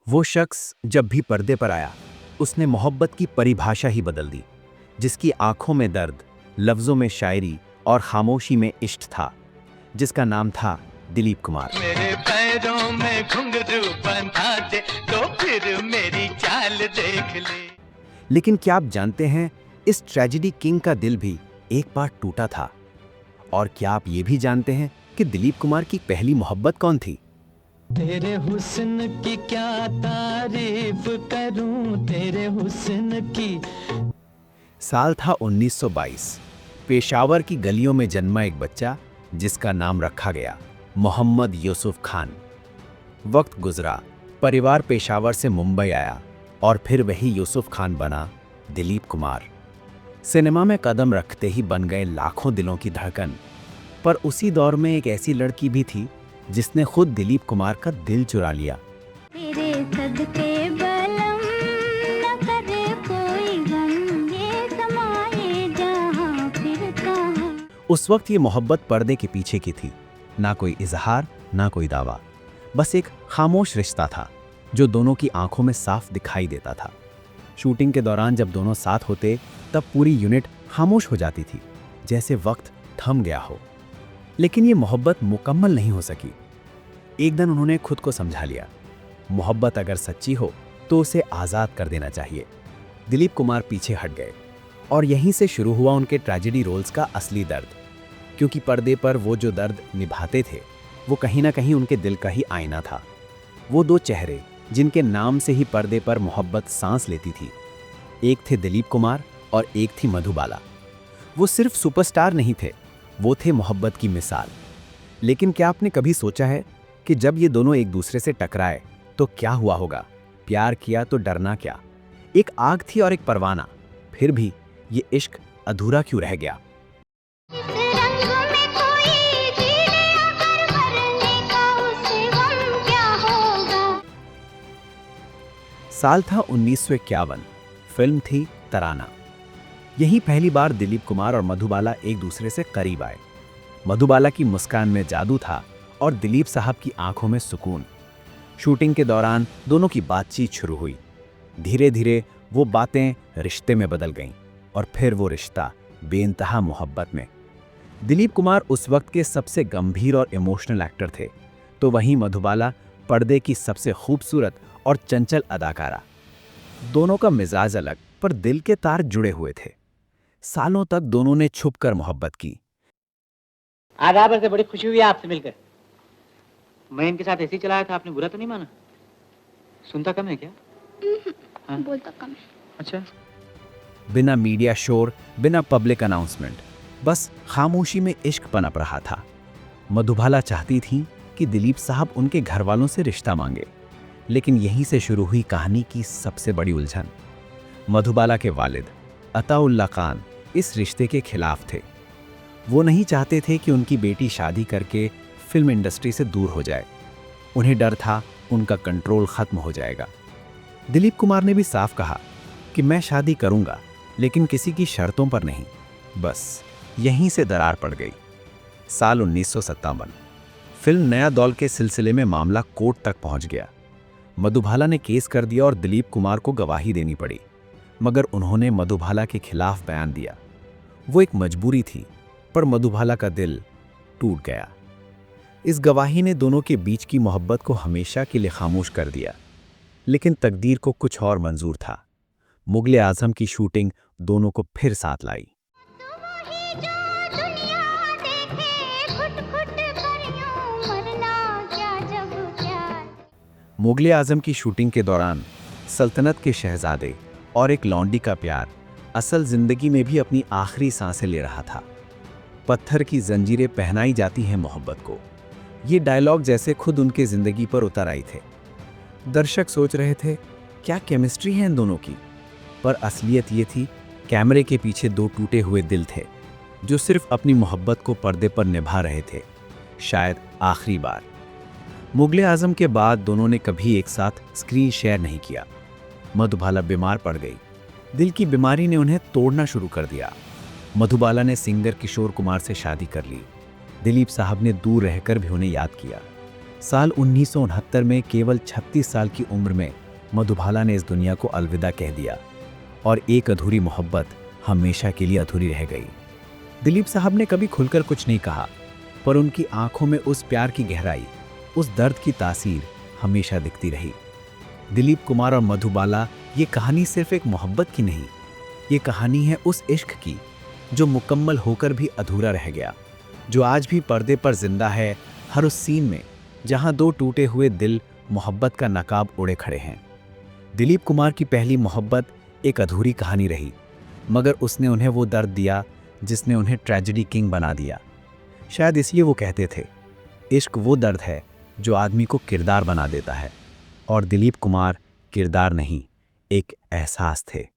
वो शख्स जब भी पर्दे पर आया, उसने मोहब्बत की परिभाषा ही बदल दी, जिसकी आंखों में दर्द, लफ्जों में शायरी और खामोशी में इश्क था, जिसका नाम था दिलीप कुमार। मेरे पैरों में घुंघरू बंधा दे तो फिर मेरी चाल देख ले। लेकिन क्या आप जानते हैं, इस ट्रेजेडी किंग का दिल भी एक बार टूटा था। और क्या आप ये भी जानते हैं कि दिलीप कुमार की पहली मोहब्बत कौन थी? तेरे हुस्न की क्या तारीफ करूं, तेरे हुस्न की। साल था 1922। पेशावर की गलियों में जन्मा एक बच्चा, जिसका नाम रखा गया मोहम्मद यूसुफ खान। वक्त गुजरा, परिवार पेशावर से मुंबई आया और फिर वही यूसुफ खान बना दिलीप कुमार। सिनेमा में कदम रखते ही बन गए लाखों दिलों की धड़कन। पर उसी दौर में एक ऐसी लड़की भी थी जिसने खुद दिलीप कुमार का दिल चुरा लिया। तेरे सदके बलम न करे कोई गम, ये समाए जहां फिरता है। उस वक्त ये मोहब्बत पर्दे के पीछे की थी, ना कोई इजहार, ना कोई दावा, बस एक खामोश रिश्ता था जो दोनों की आंखों में साफ दिखाई देता था। शूटिंग के दौरान जब दोनों साथ होते, तब पूरी यूनिट खामोश हो जाती थी, जैसे वक्त थम गया हो। लेकिन ये मोहब्बत मुकम्मल नहीं हो सकी। एक दिन उन्होंने खुद को समझा लिया, मोहब्बत अगर सच्ची हो तो उसे आज़ाद कर देना चाहिए। दिलीप कुमार पीछे हट गए और यहीं से शुरू हुआ उनके ट्रेजेडी रोल्स का असली दर्द। क्योंकि पर्दे पर वो जो दर्द निभाते थे, वो कहीं ना कहीं उनके दिल का ही आईना था। वो दो चेहरे जिनके नाम से ही पर्दे पर मोहब्बत सांस लेती थी, एक थे दिलीप कुमार और एक थी मधुबाला। वो सिर्फ सुपरस्टार नहीं थे, वो थे मोहब्बत की मिसाल। लेकिन क्या आपने कभी सोचा है कि जब ये दोनों एक दूसरे से टकराए तो क्या हुआ होगा? प्यार किया तो डरना क्या? एक आग थी और एक परवाना, फिर भी ये इश्क अधूरा क्यों रह गया? इस रंग में कोई जी ले अगर मरने का, उसे गम क्या होगा। साल था 1951। फिल्म थी तराना। यही पहली बार दिलीप कुमार और मधुबाला एक दूसरे से करीब आए। मधुबाला की मुस्कान में जादू था और दिलीप साहब की आंखों में सुकून। शूटिंग के दौरान दोनों की बातचीत शुरू हुई। धीरे धीरे वो बातें रिश्ते में बदल गईं और फिर वो रिश्ता बेइंतहा मोहब्बत में। दिलीप कुमार उस वक्त के सबसे गंभीर और इमोशनल एक्टर थे, तो वहीं मधुबाला पर्दे की सबसे खूबसूरत और चंचल अदाकारा। दोनों का मिजाज अलग, पर दिल के तार जुड़े हुए थे। सालों तक दोनों ने छुपकर मोहब्बत की। आज आप से बड़ी खुशी हुई है आपसे मिलकर। मैं इनके साथ ऐसे ही चलाया था, आपने बुरा तो नहीं माना? सुनता कम है क्या? हाँ? बोलता कम है। अच्छा। बिना मीडिया शोर, बिना पब्लिक अनाउंसमेंट, बस खामोशी में इश्क पनप रहा था। मधुबाला चाहती थी कि दिलीप साहब उनके घर वालों से रिश्ता मांगे, लेकिन यहीं से शुरू हुई कहानी की सबसे बड़ी उलझन। मधुबाला के वालिद अताउल्ला खान इस रिश्ते के खिलाफ थे। वो नहीं चाहते थे कि उनकी बेटी शादी करके फिल्म इंडस्ट्री से दूर हो जाए। उन्हें डर था उनका कंट्रोल खत्म हो जाएगा। दिलीप कुमार ने भी साफ कहा कि मैं शादी करूंगा, लेकिन किसी की शर्तों पर नहीं। बस यहीं से दरार पड़ गई। साल 1957। फिल्म नया दौल के सिलसिले में मामला कोर्ट तक पहुंच गया। मधुबाला ने केस कर दिया और दिलीप कुमार को गवाही देनी पड़ी, मगर उन्होंने मधुबाला के खिलाफ बयान दिया। वो एक मजबूरी थी, पर मधुबाला का दिल टूट गया। इस गवाही ने दोनों के बीच की मोहब्बत को हमेशा के लिए खामोश कर दिया। लेकिन तकदीर को कुछ और मंजूर था। मुगले आजम की शूटिंग दोनों को फिर साथ लाई। वही जो दुनिया देखे, घुट-घुट कर यूं मरना क्या जब प्यार। मुगले आजम की शूटिंग के दौरान सल्तनत के शहजादे और एक लौंडी का प्यार असल जिंदगी में भी अपनी आखिरी सांसें ले रहा था। पत्थर की जंजीरें पहनाई जाती हैं मोहब्बत को। ये डायलॉग जैसे खुद उनके जिंदगी पर उतर आई थे। दर्शक सोच रहे थे, क्या केमिस्ट्री है इन दोनों की? पर असलियत ये थी, कैमरे के पीछे दो टूटे हुए दिल थे, जो सिर्फ अपनी मोहब्बत को पर्दे पर निभा रहे थे, शायद आखिरी बार। मुगले आजम के बाद दोनों ने कभी एक साथ स्क्रीन शेयर नहीं किया। मधुबाला बीमार पड़ गई। दिल की बीमारी ने उन्हें तोड़ना शुरू कर दिया। मधुबाला ने सिंगर किशोर कुमार से शादी कर ली। दिलीप साहब ने दूर रहकर भी उन्हें याद किया। साल 1969 में केवल 36 साल की उम्र में मधुबाला ने इस दुनिया को अलविदा कह दिया और एक अधूरी मोहब्बत हमेशा के लिए अधूरी रह गई। दिलीप साहब ने कभी खुलकर कुछ नहीं कहा, पर उनकी आंखों में उस प्यार की गहराई, उस दर्द की तासीर हमेशा दिखती रही। दिलीप कुमार और मधुबाला, ये कहानी सिर्फ एक मोहब्बत की नहीं, ये कहानी है उस इश्क की जो मुकम्मल होकर भी अधूरा रह गया, जो आज भी पर्दे पर जिंदा है, हर उस सीन में जहां दो टूटे हुए दिल मोहब्बत का नकाब ओढ़े खड़े हैं। दिलीप कुमार की पहली मोहब्बत एक अधूरी कहानी रही, मगर उसने उन्हें वो दर्द दिया जिसने उन्हें ट्रेजेडी किंग बना दिया। शायद इसलिए वो कहते थे, इश्क वो दर्द है जो आदमी को किरदार बना देता है, और दिलीप कुमार किरदार नहीं, एक एहसास थे।